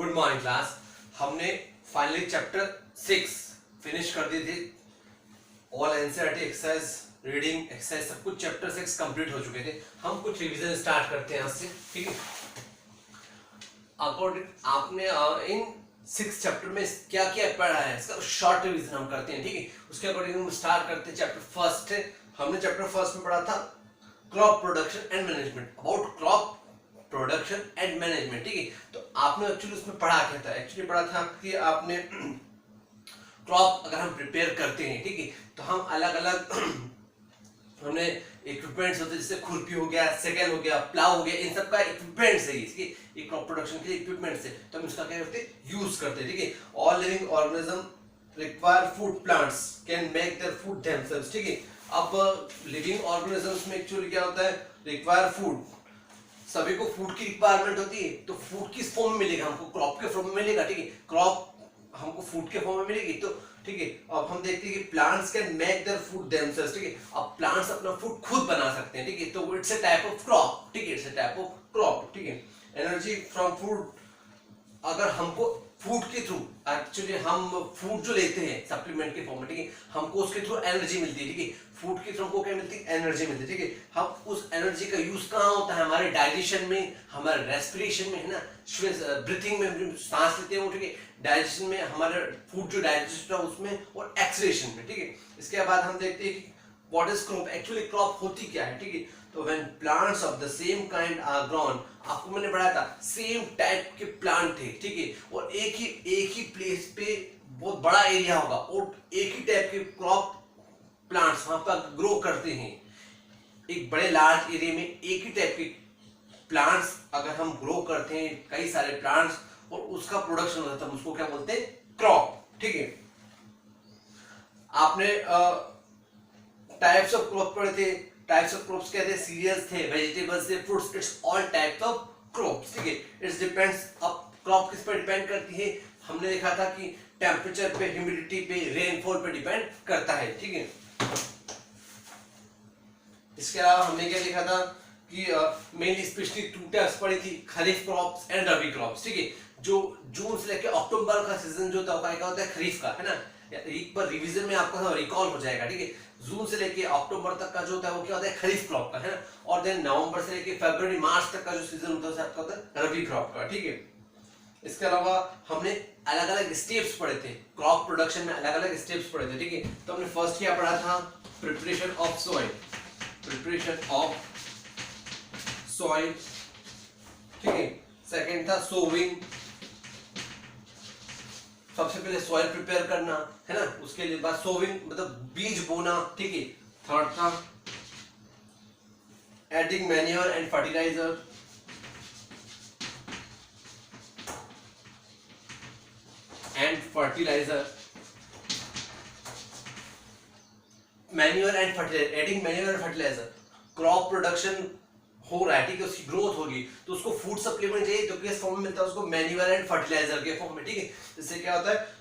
Good morning class. हमने finally chapter 6 finish कर दी थी। All NCERT exercise reading exercise सब कुछ चैप्टर 6 कंप्लीट हो चुके थे। हम कुछ रिवीजन स्टार्ट करते हैं यहाँ से, ठीक है। अकॉर्डिंग आपने इन 6 चैप्टर में क्या क्या पढ़ा है इसका शॉर्ट रिवीजन हम करते हैं, ठीक है। उसके अकॉर्डिंग हम स्टार्ट करते हैं। चैप्टर फर्स्ट है, हमने चैप्टर फर्स्ट में पढ़ा था crop production and management, about crop production and management, ठीक है। तो आपने एक्चुअली उसमें पढ़ा क्या था? एक्चुअली पढ़ा था कि आपने क्रॉप अगर हम प्रिपेयर करते हैं, ठीक है, तो हम अलग अलग हमने इक्विपमेंट्स होते हैं, जैसे खुरपी हो गया, सेकल हो गया, प्लाव हो गया, इन सब का इक्विपमेंट्स है इसके, ये क्रॉप प्रोडक्शन के इक्विपमेंट्स है। तो हम इसका क्या करते हैं? यूज करते हैं, ठीक है। All living organism require food, plants can make their food themselves, ठीक है। अब लिविंग ऑर्गेनिजम्स में एक्चुअली क्या होता है? रिक्वायर फूड, सभी को फूड की रिक्वायरमेंट होती है। तो फूड किस फॉर्म में मिलेगा? हमको क्रॉप के फॉर्म में मिलेगा, ठीक है। क्रॉप हमको फूड के फॉर्म में मिलेगी, तो ठीक है। अब हम देखते हैं कि plants can make their food themselves, ठीक है। अब प्लांट्स अपना फूड खुद बना सकते हैं, ठीक है। तो it's a type of crop, ठीक है, it's a type of crop, ठीक है। एनर्जी फ्रॉम फूड, अगर हमको फूड के थ्रू, एक्चुअली हम फूड जो लेते हैं सप्लीमेंट के फॉर्म में, ठीक है, हमको उसके थ्रू एनर्जी मिलती है, ठीक है। फूड के थ्रू हमको क्या मिलती है? एनर्जी मिलती है, ठीक है। हम उस एनर्जी का यूज कहाँ होता है? हमारे डाइजेशन में, हमारे रेस्पिरेशन में, है ना, ब्रीथिंग में सांस लेते हैं, ठीक है। डाइजेशन में हमारा फूड जो डाइजेस्ट होता है उसमें, और एक्सलेशन में, ठीक है। इसके बाद हम देखते हैं कि what is crop, actually crop होती क्या है, ठीक है। तो when plants of the same kind are grown, आपको मैंने पढ़ाया था सेम टाइप के प्लांट थे, ठीक है, और एक ही प्लेस पे बहुत बड़ा एरिया होगा और एक ही टाइप के क्रॉप प्लांट्स वहां पर ग्रो करते हैं। एक बड़े लार्ज एरिया में एक ही टाइप के प्लांट्स अगर हम ग्रो करते हैं, कई सारे प्लांट्स, और उसका प्रोडक्शन होता है, तो उसको क्या बोलते हैं? क्रॉप, ठीक है। आपने टाइप्स ऑफ क्रॉप पढ़े थे। टाइप्स ऑफ क्रॉप्स क्या थे? सीरियल्स थे, वेजिटेबल्स थे, fruits, it's all types of crops, ठीक है। इट्स डिपेंड्स, अब क्रॉप किस पर डिपेंड करती है? हमने देखा था कि टेम्परेचर पे, ह्यूमिडिटी पे, रेनफॉल पे डिपेंड करता है, ठीक है। इसके अलावा हमने क्या देखा था कि मेनली स्पेशली 2 टाइप्स पढ़ी थी, खरीफ क्रॉप्स एंड रबी क्रॉप्स, ठीक है। जो जून से लेकर अक्टूबर का सीजन जो होता है क्या होता है? खरीफ का, है ना। एक बार रिवीजन में आपका रिकॉल हो जाएगा, ठीक है। जून से लेके अक्टूबर तक का जो होता है वो क्या होता है? खरीफ क्रॉप का, है ना। और देन नवंबर से लेके फरवरी मार्च तक का जो सीजन होता है आपका होता है रबी क्रॉप का, ठीक है। इसके अलावा हमने अलग अलग स्टेप्स पढ़े थे, क्रॉप प्रोडक्शन में अलग अलग स्टेप्स पढ़े थे, ठीक है। तो हमने फर्स्ट क्या पढ़ा था? Preparation of soil, preparation of soil, ठीक है। सेकंड था सोविंग, सबसे पहले सॉइल प्रिपेयर करना, है ना। उसके लिए बाद सोविंग मतलब बीज बोना, ठीक है। थर्ड था adding manure and fertiliser, manure and fertiliser, adding manure and fertiliser. Crop production हो रहा है, ठीक है, उसकी ग्रोथ होगी तो उसको फूड सप्लीमेंट चाहिए, तो किस फॉर्म में मिलता है उसको? मैन्योर एंड फर्टिलाइजर के फॉर्म में, ठीक है। इससे क्या होता है?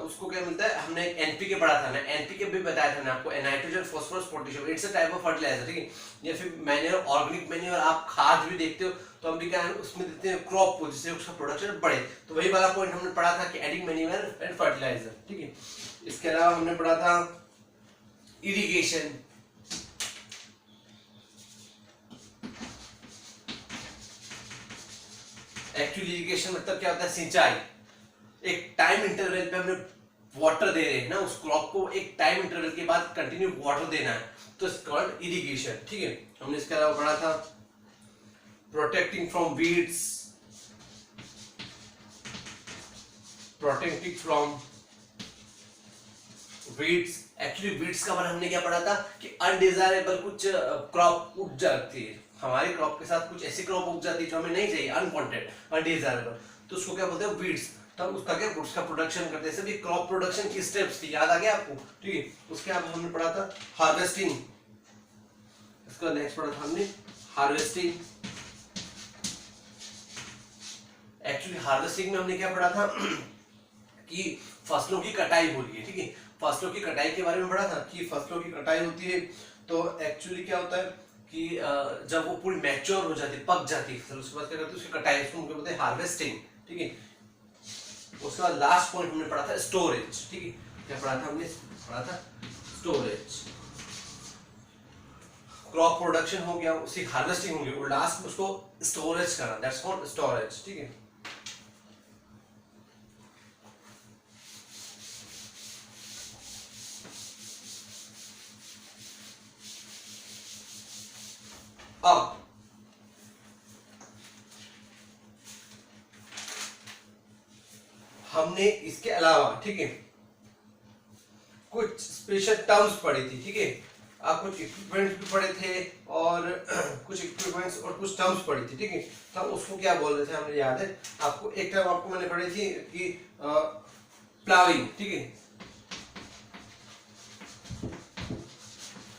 उसको क्या मिलता है? हमने एनपीके पढ़ा था ना, एनपीके भी बताया था ना आपको, nitrogen, phosphorus, potassium, it's a type of fertiliser, ठीक है। या फिर मैन्योर, ऑर्गेनिक मैन्योर, आप खाद भी देखते हो, तो हम भी क्या है उसमें देते हैं क्रॉप को, जिससे उसका प्रोडक्शन बढ़े। तो वही वाला पॉइंट हमने पढ़ा था कि एडिंग मैन्योर एंड फर्टिलाइजर, ठीक है। इसके अलावा हमने पढ़ा था इरिगेशन, एक्चुअली इरिगेशन मतलब क्या होता है? सिंचाई। एक टाइम इंटरवल पे हमने वाटर दे रहे हैं ना, उस क्रॉप को एक टाइम इंटरवल के बाद कंटिन्यू वाटर देना है, तो इट्स कॉल्ड इरिगेशन, ठीक है। हमने इसके अलावा पढ़ा था protecting from weeds, protecting from weeds. Actually weeds का बारे हमने क्या पढ़ा था कि अनडिजायरेबल कुछ क्रॉप उग जाती है, हमारी क्रॉप के साथ कुछ ऐसी क्रॉप उग जाती है जो हमें नहीं चाहिए, अनवांटेड, अनडिजायरेबल, तो उसको क्या बोलते हैं? वीड्स। तो हम उसका क्या उसका प्रोडक्शन करते हैं। सभी क्रॉप प्रोडक्शन की स्टेप्स थी, याद आ गया आपको, ठीक है। उसके बाद हमने पढ़ा था हार्वेस्टिंग, इसका नेक्स्ट पढ़ा था हमने हार्वेस्टिंग। एक्चुअली हार्वेस्टिंग में हमने क्या पढ़ा था कि फसलों की कटाई हो रही है, ठीक है। फसलों की कटाई के बारे में पढ़ा था कि फसलों की कटाई होती है, तो एक्चुअली क्या होता है कि जब वो पूरी मैच्योर हो जाती है, पक जाती है फसल, उसके बाद क्या करते हैं? उसकी कटाई, उसको बोलते हैं हार्वेस्टिंग, ठीक है। उसके बाद लास्ट पॉइंट हमने पढ़ा था स्टोरेज, ठीक है, क्या पढ़ा था हमने, पढ़ा था स्टोरेज। क्रॉप प्रोडक्शन हो गया, उसकी हार्वेस्टिंग हो गई और लास्ट में उसको स्टोरेज करना, दैट्स कॉल्ड स्टोरेज, ठीक है। अब हमने इसके अलावा, ठीक है, कुछ स्पेशल टर्म्स पढ़ी थी, ठीक है, आप कुछ इक्विपमेंट्स भी पढ़े थे और कुछ इक्विपमेंट्स और कुछ टर्म्स पढ़ी थी, ठीक है। तो उसको क्या बोल रहे थे हमें याद है आपको, एक टर्म आपको मैंने पढ़ी थी कि प्लाविंग, ठीक है।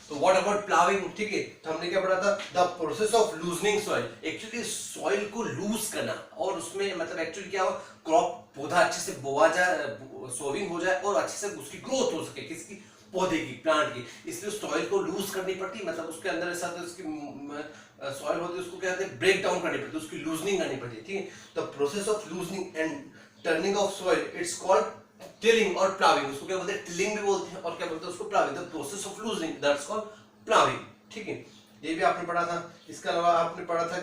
तो व्हाट अबाउट प्लाविंग, ठीक है, तो हमने क्या पढ़ा था, the process of loosening soil, actually soil को लूज करना और उसमें मतलब एक्चुअली क्या हो, क्रॉप पौधा अच्छे से बोआ जाए, सोविंग हो जाए और अच्छे से उसकी ग्रोथ हो सके, किसकी, पौधे की, प्लांट की, इसलिए सॉइल को लूज करनी पड़ती, मतलब उसके अंदर ऐसा तो उसकी सॉइल होती है उसको क्या कहते हैं, ब्रेक डाउन करनी पड़ती है, उसकी लूजनिंग करनी पड़ती है, ठीक है। The process of loosening and turning of soil it's called tilling और प्लाविंग, उसको क्या बोलते हैं, टिलिंग भी बोलते हैं और क्या बोलते हैं उसको ploughing, the process of loosening that's called ploughing, ठीक है। ये भी आपने पढ़ा था। इसके अलावा आपने पढ़ा था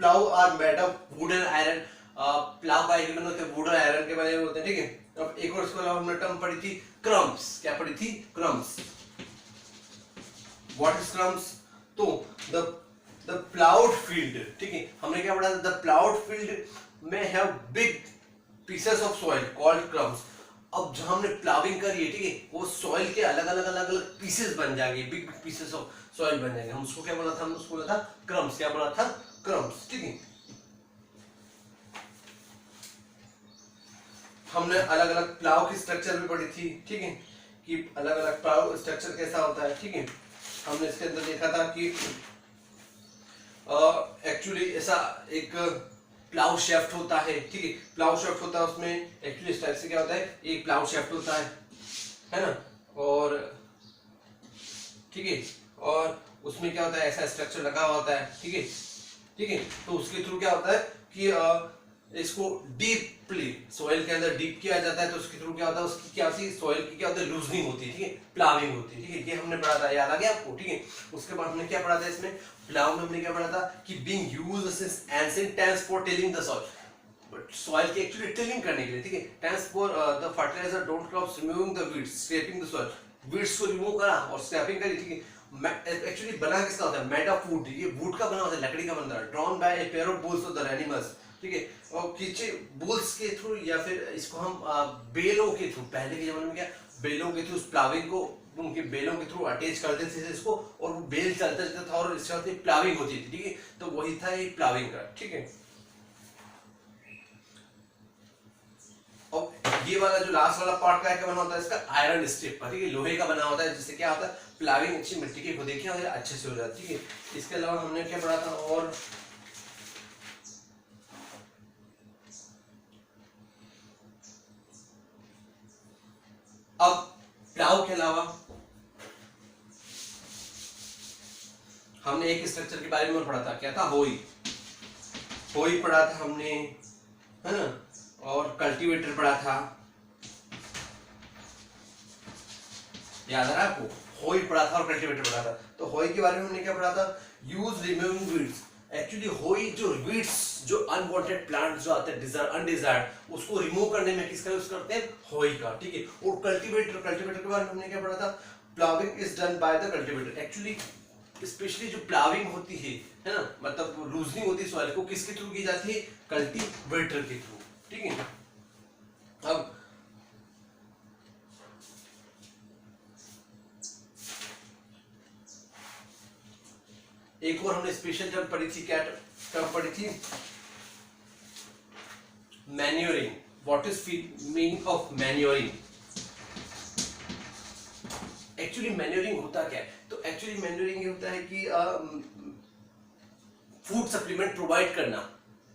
plough are made of wood and iron, plough का एक होते हैं वुड और आयरन के बने हुए होते हैं, ठीक है। अब एक और इसके अलावा हमने टर्म पढ़ी थी क्रम्स, क्या पढ़ी थी, क्रम्स। व्हाट इज क्रम्स, तो द प्लाउड फील्ड, ठीक है, हमने क्या पढ़ा था, द प्लाउड फील्ड में have big pieces of soil called crumbs. अब जब हमने प्लाविंग करी है, ठीक है, वो सॉइल के अलग अलग पीसेस बन जाएंगे, big big pieces of soil बन जाएंगे, हम उसको क्या बोला था, हमने उसको बोला था क्रम्स, क्या बोला था, क्रम्स, ठीक है। हमने अलग अलग प्लाव की स्ट्रक्चर भी पढ़ी थी, ठीक है, कि अलग अलग प्लाव स्ट्रक्चर कैसा होता है, ठीक है। हमने इसके अंदर देखा था कि एक्चुअली ऐसा एक प्लाउ शेफ्ट होता है, ठीक है, प्लाउ शेफ्ट होता है, उसमें एक्चुअली इस टाइप से क्या होता है, एक प्लाउ शेफ्ट होता है ना, और ठीक है, और उसमें क्या होता है, ऐसा स्ट्रक्चर लगा हुआ होता है, ठीक है, ठीक है। तो उसके थ्रू क्या होता है कि इसको डीपली सॉइल के अंदर डीप किया जाता है, तो उसके थ्रू क्या होता है, उसकी क्या होती है, सॉइल की क्या होता है, लूजनिंग होती है, ठीक है, प्लाविंग होती है, ठीक है, ये हमने पढ़ा था, याद आ गया आपको, ठीक है। उसके बाद हमने क्या पढ़ा था, इसमें प्लाव में हमने क्या पढ़ा था कि being used since ancient times for tilling the soil, soil की एक्चुअली टिलिंग करने के लिए, ठीक है, times for the fertiliser don't crops removing the weeds scraping the soil, weeds को रिमूव करा और स्क्रैपिंग करी, ठीक है। एक्चुअली बना किसका होता है, मेड ऑफ वुड, ये वुड का बना होता है, लकड़ी का बनता है, drawn by a pair of bulls of the animals, ठीक है, और खींचे बुल्स के थ्रू या फिर इसको हम बेलों के थ्रू, पहले के जमाने में क्या बेलों के थ्रू उस प्लाविंग को उनके बेलों के थ्रू अटैच करते थे इसको, और वो बेल चलता जाता था और इससे प्लाविंग होती थी, ठीक है, तो वही था ये प्लाविंग का, ठीक है। और ये वाला जो लास्ट वाला पार्ट का है, क्या बना होता है इसका, आयरन स्ट्रिप का, ठीक है, लोहे का बना होता है, जिससे क्या होता है, प्लाविंग अच्छी मिट्टी की खुदाई क्या अच्छे से हो जाती है, ठीक है। इसके अलावा हमने क्या पढ़ा था, और अब प्लाव के अलावा हमने एक स्ट्रक्चर के बारे में पढ़ा था, क्या था, होई, होई पढ़ा था हमने, है ना, और कल्टीवेटर पढ़ा था, याद आ रहा है आपको, होई पढ़ा था और कल्टीवेटर पढ़ा था। तो होई के बारे में हमने क्या पढ़ा था, यूज रिमूविंग वीड्स, एक्चुअली होई जो वीड्स, जो अनवांटेड प्लांट जो आते हैं अनडिजायर्ड, उसको रिमूव करने में किसका यूज करते हैं, होई का, ठीक है। और कल्टीवेटर, कल्टीवेटर के बारे में हमने क्या पढ़ा था, ploughing is done by the cultivator, actually specially जो प्लाविंग होती है ना, मतलब लूजनिंग होती है सॉइल को, किसके थ्रू की जाती है, कल्टीवेटर के थ्रू, ठीक है। अब एक और हमने स्पेशल टर्म पढ़ी थी, क्या टर्म पढ़ी थी, manuring. What is meaning of manuring, actually manuring होता क्या है, तो एक्चुअली मैन्योरिंग ये होता है कि फूड सप्लीमेंट प्रोवाइड करना,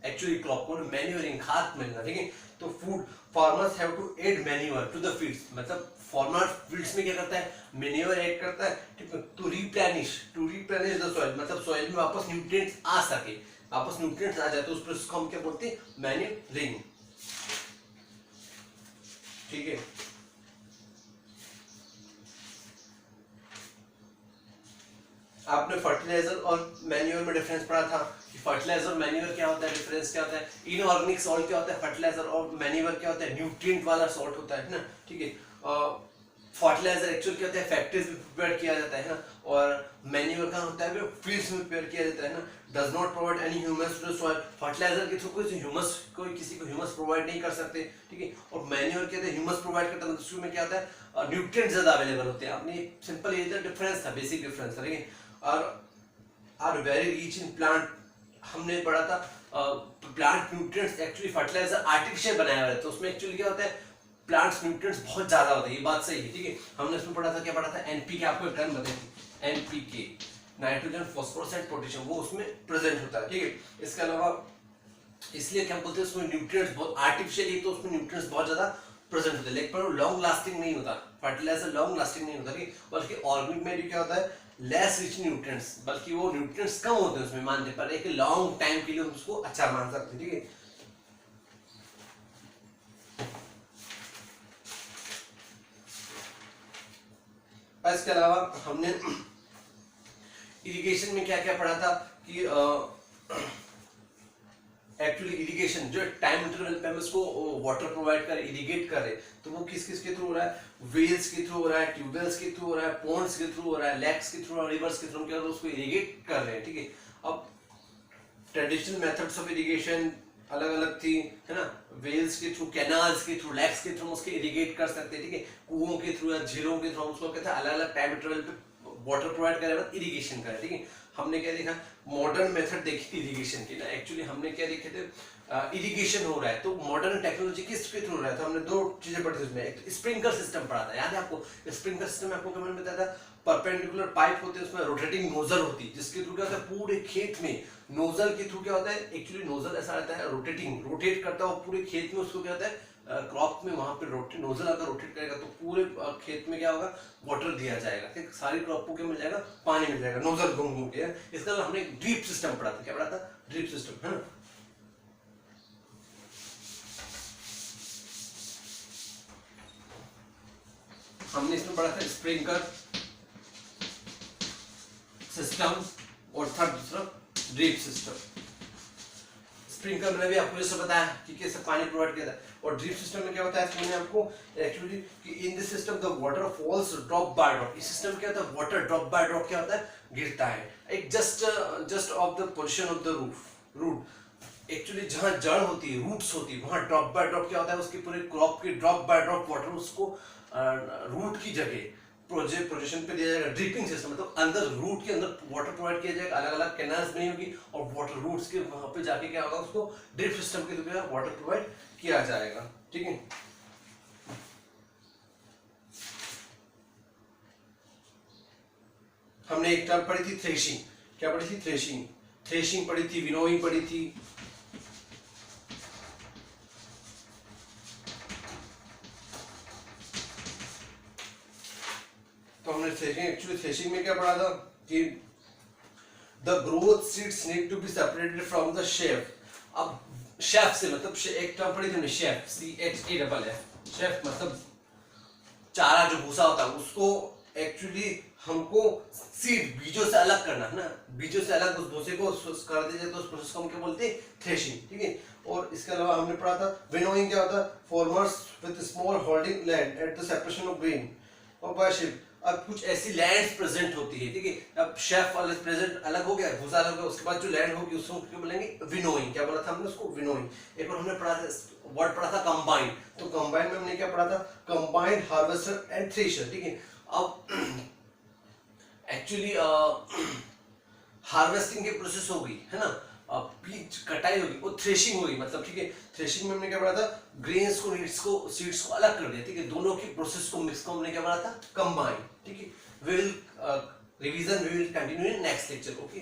एक्चुअली क्रॉप को मैन्योरिंग, खाद मिलना, ठीक है। तो food farmers have to add manure to the fields, मतलब फार्मर फील्ड्स में क्या करता है, मैन्योर ऐड करता है, ठीक है, टू रिप्लेनिश द सॉइल, मतलब सॉइल में वापस न्यूट्रिएंट्स आ सके, वापस न्यूट्रिएंट्स आ जाए, तो उस प्रोसेस को हम क्या बोलते हैं, मैन्योरिंग। ठीक है। आपने फर्टिलाइजर और मैन्योर में डिफरेंस पढ़ा था कि फर्टिलाइजर और मैन्योर क्या होता है, डिफरेंस क्या होता है, इनऑर्गेनिक सॉल्ट क्या होता है, फर्टिलाइजर और मैन्योर क्या होता है, न्यूट्रिएंट वाला सॉल्ट होता है ना, ठीक है। फर्टिलाइजर एक्चुअल क्या होता है, फैक्ट्रीज में प्रिपेयर किया जाता है ना, और मैन्योर का होता है फील्ड्स में प्रिपेयर किया जाता है ना, does not provide any humus to the soil. Fertiliser के थ्रू कोई किसी को ह्यूमस प्रोवाइड नहीं कर सकते, ठीक है। और मैन्योर क्या होता है, ह्यूमस प्रोवाइड करता है, मतलब उसमें क्या होता है, न्यूट्रिएंट्स ज्यादा अवेलेबल होते हैं। आपने सिंपल ये डिफरेंस था, बेसिक डिफरेंस था, ठीक है। और are very rich in plant, हमने पढ़ा था plant nutrients actually fertiliser artificial बनाया हुआ है, तो उसमें एक्चुअली क्या होता है, प्लांट्स न्यूट्रिएंट्स बहुत ज्यादा होते हैं, ये बात सही है, ठीक है। हमने इसमें पढ़ा था, क्या पढ़ा था, एनपीके, आपको एक टर्म बताई थी NPK, nitrogen phosphorus and potassium, वो उसमें प्रेजेंट होता है, ठीक है। इसके अलावा इसलिए क्या बोलते हैं, उसमें न्यूट्रिएंट्स बहुत आर्टिफिशियल ही, तो उसमें न्यूट्रिएंट्स बहुत ज्यादा प्रेजेंट होते हैं, लेकिन लॉन्ग लास्टिंग नहीं होता, फर्टिलाइजर लॉन्ग लास्टिंग नहीं होता, ठीक, बल्कि ऑर्गेनिक में क्या होता है, लेस रिच न्यूट्रिएंट्स, बल्कि वो न्यूट्रिएंट्स कम होते हैं उसमें, मानते पर एक लॉन्ग टाइम के लिए हम उसको अच्छा मान सकते हैं, ठीक है। इसके अलावा हमने इरिगेशन में क्या क्या पढ़ा था कि एक्चुअली इरिगेशन जो टाइम इंटरवल पे हम इसको वाटर प्रोवाइड कर इरिगेट कर रहे, तो वो किस किस के थ्रू हो रहा है, वेल्स के थ्रू हो रहा है, ट्यूबवेल्स के थ्रू हो रहा है, पॉन्ड्स के थ्रू हो रहा है, लेक्स के थ्रू, रिवर्स के थ्रू क्या उसको इरिगेट कर रहे हैं, ठीक है। अब ट्रेडिशनल मेथड्स ऑफ इरिगेशन अलग अलग थी, है ना, वेल्स के थ्रू, कैनाल्स के थ्रू, लेक्स के थ्रू उसके इरिगेट कर सकते हैं, ठीक है, कुओं के थ्रू या झीलों के थ्रू उसको कहते हैं अलग अलग टाइम इंटरवल पे वाटर प्रोवाइड करे, इरिगेशन करे, ठीक है। हमने क्या देखा, मॉडर्न मेथड देखी थी इरिगेशन की ना, एक्चुअली हमने क्या देखे थे, इरिगेशन हो रहा है तो मॉडर्न टेक्नोलॉजी किसके थ्रू हो रहा है, तो हमने दो चीजें पढ़ी थी उसमें, एक स्प्रिंकलर सिस्टम पढ़ा था, याद है आपको, स्प्रिंकलर सिस्टम आपको क्या मैंने बताया था, परपेंडिकुलर पाइप होते हैं, उसमें रोटेटिंग नोजल होती है, जिसके थ्रू क्या होता है, पूरे खेत में नोजल के थ्रू क्या होता है, एक्चुअली नोजल ऐसा रहता है रोटेटिंग, रोटेट करता है पूरे खेत में, उसको क्या होता है, क्रॉप में वहां पे रोटेट, नोजल अगर रोटेट करेगा तो पूरे खेत में क्या होगा, वाटर दिया जाएगा, ठीक, सारी क्रॉप को क्या मिल जाएगा, पानी मिल जाएगा, नोजल घूम घूम के। इसका हमने एक ड्रिप सिस्टम पढ़ा था, क्या पढ़ा था, ड्रिप सिस्टम, है ना। हमने इसमें पढ़ा था स्प्रिंकलर सिस्टम, और थर्ड दूसरा ड्रिप सिस्टम। स्प्रिंकलर मैंने भी आपको जैसे बताया कि कैसे पानी प्रोवाइड किया था, और ड्रिप सिस्टम में क्या होता है, मैंने आपको एक्चुअली कि in this system the water falls drop by drop, इस सिस्टम क्या होता है, वाटर ड्रॉप बाय ड्रॉप क्या होता है, गिरता है, एक just of the position of the root, actually जहां जड़ होती है, रूट्स होती है, वहां ड्रॉप बाय ड्रॉप क्या होता है, उसके पूरे क्रॉप के ड्रॉप बाय ड्रॉप वाटर उसको रूट की जगह पोजीशन पे दिया जाएगा, ड्रिपिंग सिस्टम, मतलब अंदर रूट के अंदर वाटर प्रोवाइड किया जाएगा, अलग अलग कैनाल्स बनी होगी, और वाटर रूट्स के वहां पे जाके क्या होगा, उसको ड्रिप सिस्टम के द्वारा वाटर प्रोवाइड किया जाएगा, ठीक है। हमने एक टर्म पढ़ी थी थ्रेशिंग, क्या पढ़ी थी, थ्रेशिंग पढ़ी थी, विनोइंग पढ़ी थी, तो हमने थ्रेशिंग में क्या पढ़ा था कि the growth seeds need to be separated from the chaff. अब शेफ से मतलब एक टर्म पढ़ी थी हमने, शेफ, CHAFF, शेफ मतलब चारा जो भूसा होता है उसको एक्चुअली हमको सीड बीजों से अलग करना है ना, बीजों से अलग उस भूसे को कर दिया जाए, तो उस प्रोसेस को हम क्या बोलते हैं, थ्रेशिंग, ठीक है। और इसके अलावा हमने पढ़ा था विनोइंग क्या होता है, farmers with small holding land at the separation of grain और बाय शिफ्ट। अब कुछ ऐसी लैंड्स प्रेजेंट होती है, ठीक है, अब शेफ वाले प्रेजेंट अलग हो गया, भूसा अलग हो गया, उसके बाद जो लैंड होगी उसको क्या बोलेंगे, विनोइंग, क्या बोला था हमने उसको, विनोइंग। एक और हमने पढ़ा था वर्ड पढ़ा था कंबाइन, तो कंबाइन में हमने क्या पढ़ा था, कंबाइंड हार्वेस्टर एंड थ्रेशर, ठीक है। अब एक्चुअली हार्वेस्टिंग की प्रोसेस होगी, है ना, बीज कटाई होगी, वो थ्रेशिंग होगी, मतलब ठीक है, थ्रेशिंग में हमने क्या पढ़ा था, ग्रेन्स को, नीड्स को, सीड्स को अलग कर दिया, ठीक है, दोनों की प्रोसेस को मिक्स को हमने क्या पढ़ा था, कंबाइन, ठीक है। We will revision we will continue in next lecture, okay.